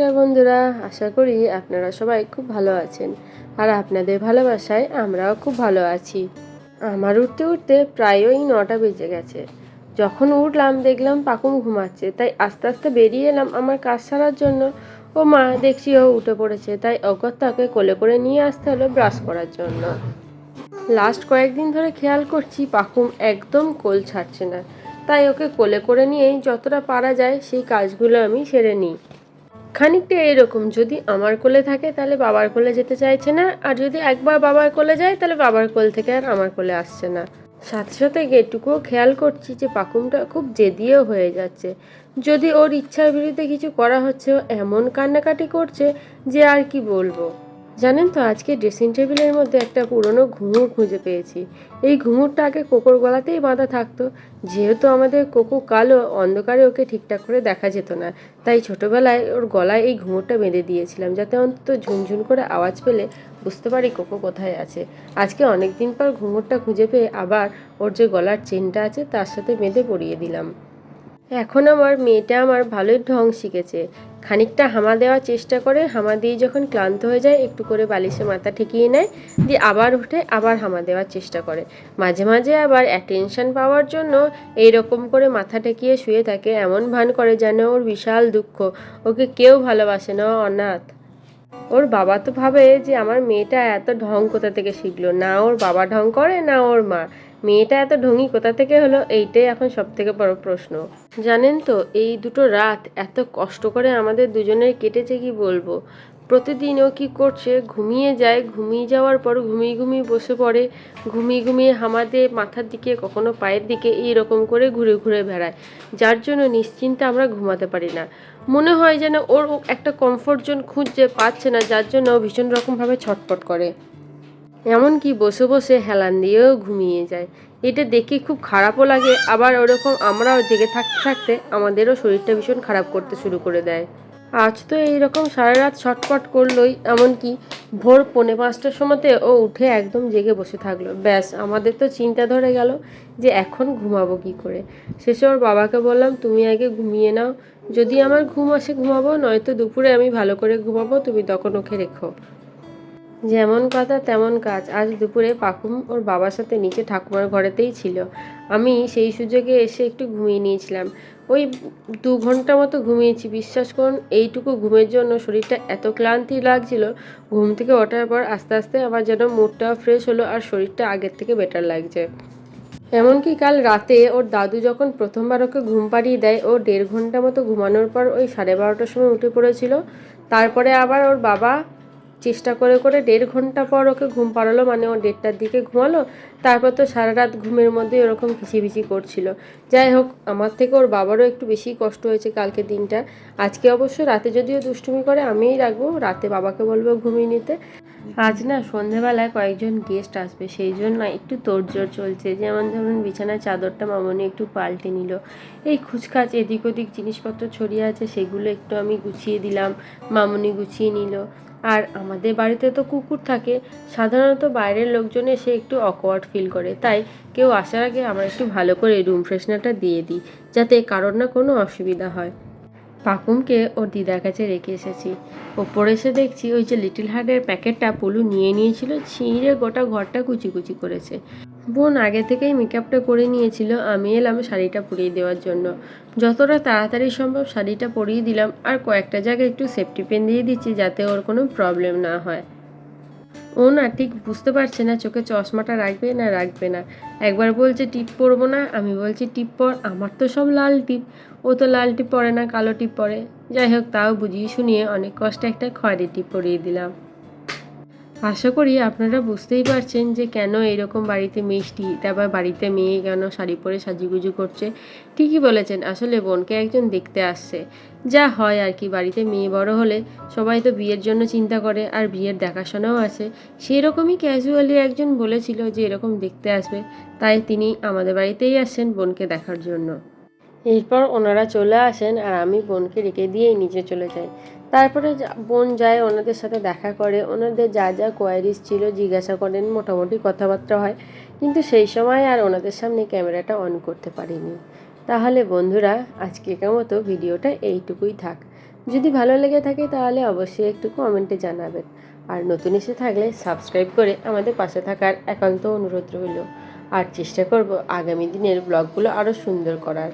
নমস্কার বন্ধুরা, আশা করি আপনারা সবাই খুব ভালো আছেন আর আপনাদের ভালোবাসায় আমরাও খুব ভালো আছি। আমার উঠতে উঠতে প্রায়ই 9টা বেজে গেছে। যখন উঠলাম দেখলাম পাকুম ঘুমাচ্ছে, তাই আস্তে আস্তে বেরিয়ে এলাম আমার কাজ সারার জন্য। ও মা দেখছি ও উঠে পড়েছে, তাই অগত্যাকে কোলে করে নিয়ে আসতে হলো ব্রাশ করার জন্য। লাস্ট কয়েকদিন ধরে খেয়াল করছি পাকুম একদম কোল ছাড়ছে না, তাই ওকে কোলে করে নিয়েই যতটা পারা যায় সেই কাজগুলো আমি সেরে নিই। খানিকটা এরকম, যদি আমার কোলে থাকে তাহলে বাবার কোলে যেতে চাইছে না, আর যদি একবার বাবার কোলে যায় তাহলে বাবার কোল থেকে আর আমার কোলে আসছে না। সাথে সাথে এটুকুও খেয়াল করছি যে পাকুমটা খুব জেদিও হয়ে যাচ্ছে। যদি ওর ইচ্ছার বিরুদ্ধে কিছু করা হচ্ছে, ও এমন কান্নাকাটি করছে যে আর কি বলবো। জানেন তো, আজকে ড্রেসিং টেবিলের মধ্যে একটা পুরনো ঘুঙুর খুঁজে পেয়েছি। এই ঘুঙুরটা আগে কোকোর গলাতেই বাঁধা থাকতো। যেহেতু আমাদের কোকো কালো, অন্ধকারে ওকে ঠিকঠাক করে দেখা যেত না, তাই ছোটবেলায় ওর গলায় এই ঘুঙুরটা বেঁধে দিয়েছিলাম, যাতে অন্তত ঝুনঝুন করে আওয়াজ পেলে বুঝতে পারি কোকো কোথায় আছে। আজকে অনেক দিন পর ঘুঙুরটা খুঁজে পেয়ে আবার ওর যে গলার চেনটা আছে তার সাথে বেঁধে পরিয়ে দিলাম। এখন আমার মেয়েটা আমার ভালোই ঢং শিখেছে। খানিকটা হামা দেওয়ার চেষ্টা করে, হামা দিয়ে যখন ক্লান্ত হয়ে যায় একটু করে বালিশে মাথা ঠেকিয়ে নেয়, দিয়ে আবার উঠে আবার হামা দেওয়ার চেষ্টা করে। মাঝে মাঝে আবার অ্যাটেনশন পাওয়ার জন্য এই রকম করে মাথা ঠেকিয়ে শুয়ে থাকে, এমন ভান করে যেন ওর বিশাল দুঃখ, ওকে কেউ ভালোবাসে না, অনাথ। ওর বাবা তো ভাবে যে আমার মেয়েটা এত ঢং কোথা থেকে শিখলো, না ওর বাবা ঢং করে না ওর মা। মেয়েটা এত ঢঙি কোথা থেকে হলো, এইটাই এখন সব থেকে বড় প্রশ্ন। জানেন তো, এই দুটো রাত এত কষ্ট করে আমাদের দুজনের কেটেছে কি বলবো। প্রতিদিন ও কী করছে, ঘুমিয়ে যায়, ঘুমিয়ে যাওয়ার পর ঘুমিয়ে ঘুমিয়ে বসে পড়ে, ঘুমিয়ে ঘুমিয়ে হামাদে মাথার দিকে কখনো পায়ের দিকে এই রকম করে ঘুরে ঘুরে বেড়ায়, যার জন্য নিশ্চিন্তে আমরা ঘুমাতে পারি না। মনে হয় যেন ওর একটা কমফোর্ট জোন খুঁজে পাচ্ছে না, যার জন্য ভীষণ রকমভাবে ছটফট করে। এমনকি বসে বসে হেলান দিয়েও ঘুমিয়ে যায়। এটা দেখে খুব খারাপও লাগে, আবার ওরকম আমরাও জেগে থাকতে থাকতে আমাদেরও শরীরটা ভীষণ খারাপ করতে শুরু করে দেয়। আজ তো এইরকম সারা রাত ছটফট করলোই, এমনকি ভোর 4:45টার সময়তে ও উঠে একদম জেগে বসে থাকলো। ব্যাস, আমাদের তো চিন্তা ধরে গেল যে এখন ঘুমাবো কী করে। শেষে ওর বাবাকে বললাম, তুমি আগে ঘুমিয়ে নাও, যদি আমার ঘুম আসে ঘুমাবো, নয়তো দুপুরে আমি ভালো করে ঘুমাবো, তুমি তখন ওকে রেখো। যেমন কথা তেমন কাজ। আজ দুপুরে পাকুম ওর বাবার সাথে নিচে ঠাকুমার ঘরেতেই ছিল। আমি সেই সুযোগে এসে একটু ঘুমিয়ে নিয়েছিলাম। ওই 2 ঘন্টা মতো ঘুমিয়েছি। বিশ্বাস করুন, এইটুকু ঘুমের জন্য শরীরটা এত ক্লান্তি লাগছিল। ঘুম থেকে ওঠার পর আস্তে আস্তে আমার যেন মুডটাও ফ্রেশ হলো আর শরীরটা আগের থেকে বেটার লাগছে। এমনকি কাল রাতে ওর দাদু যখন প্রথমবার ওকে ঘুম পাড়িয়ে দেয়, ও 1.5 ঘন্টা মতো ঘুমানোর পর ওই 12:30টার সময় উঠে পড়েছিল। তারপরে আবার ওর বাবা চেষ্টা করে করে 1.5 ঘন্টা পর ওকে ঘুম পাড়ালো, মানে ও 1:30টার দিকে ঘুমালো। তারপর তো সারা রাত ঘুমের মধ্যে ওরকম কিচিবিচি করছিল। যাই হোক, আমার থেকে ওর বাবারও একটু বেশি কষ্ট হয়েছে কালকে দিনটা। আজকে অবশ্য রাতে যদিও দুষ্টুমি করে, আমিই রাখবো, রাতে বাবাকে বলবো ঘুমিয়ে নিতে। আজ না সন্ধেবেলায় কয়েকজন গেস্ট আসবে, সেই জন্য একটু তোড়জোড় চলছে। যেমন ধরুন, বিছানার চাদরটা মামনি একটু পাল্টে নিল, এই খুচখাচ এদিক ওদিক জিনিসপত্র ছড়িয়ে আছে সেগুলো একটু আমি গুছিয়ে দিলাম, মামনি গুছিয়ে নিল। আর আমাদের বাড়িতে তো কুকুর থাকে, সাধারণত বাইরের লোকজন এসে একটু অকওয়ার্ড ফিল করে, তাই কেউ আসার আগে আমরা একটু ভালো করে রুম ফ্রেশনারটা দিয়ে দিই, যাতে কারোর না কোনো অসুবিধা হয়। পাকুমকে ওর দিদার কাছে রেখে এসেছি। ওপরে এসে দেখছি ওই যে লিটল হার্টের প্যাকেটটা পলু নিয়ে নিয়েছিল, ছিঁড়ে গোটা ঘরটা কুচি কুচি করেছে। বোন আগে থেকেই মেকআপটা করে নিয়েছিল, আমি এলাম শাড়িটা পরিয়ে দেওয়ার জন্য। যতটা তাড়াতাড়ি সম্ভব শাড়িটা পরিয়ে দিলাম, আর কয়েকটা জায়গায় একটু সেফটি পেন দিয়ে দিচ্ছি যাতে ওর কোনো প্রবলেম না হয়। ও না ঠিক বুঝতে পারছে না চোখে চশমাটা রাখবে না রাখবে না। একবার বলছে টিপ পরবো না, আমি বলছি টিপ পর, আমার তো সব লাল টিপ, ও তো লাল টিপ পরে না, কালো টিপ পরে। যাই হোক, তাও বুঝিয়ে শুনিয়ে অনেক কষ্টে একটা খয়েরি টিপ পরিয়ে দিলাম। আশা করি আপনারা বুঝতেই পারছেন যে কেন এরকম বাড়িতে মিষ্টি, তারপর বাড়িতে মেয়ে কেন শাড়ি পরে সাজুগুজু করছে। ঠিকই বলেছেন, আসলে বোনকে একজন দেখতে আসছে। যা হয় আর কি, বাড়িতে মেয়ে বড় হলে সবাই তো বিয়ের জন্য চিন্তা করে, আর বিয়ের দেখাশোনাও আছে। সেই রকমই ক্যাজুয়ালি একজন বলেছিল যে এরকম দেখতে আসবে, তাই তিনি আমাদের বাড়িতেই আসছেন বোনকে দেখার জন্য। এরপর ওনারা চলে আসেন আর আমি বোনকে রেখে দিয়েই নিচে চলে যাই। তারপরে বোন যায়, ওনাদের সাথে দেখা করে, ওনাদের যা যা কোয়ারিজ ছিল জিজ্ঞাসা করেন, মোটামুটি কথাবার্তা হয়। কিন্তু সেই সময় আর ওনাদের সামনে ক্যামেরাটা অন করতে পারিনি। তাহলে বন্ধুরা, আজকের মতো ভিডিওটা এইটুকুই থাক। যদি ভালো লেগে থাকে তাহলে অবশ্যই একটু কমেন্টে জানাবেন। আর নতুন এসে থাকলে সাবস্ক্রাইব করে আমাদের পাশে থাকার একান্ত অনুরোধ রইল। আর চেষ্টা করব আগামী দিনের ব্লগগুলো আরও সুন্দর করার।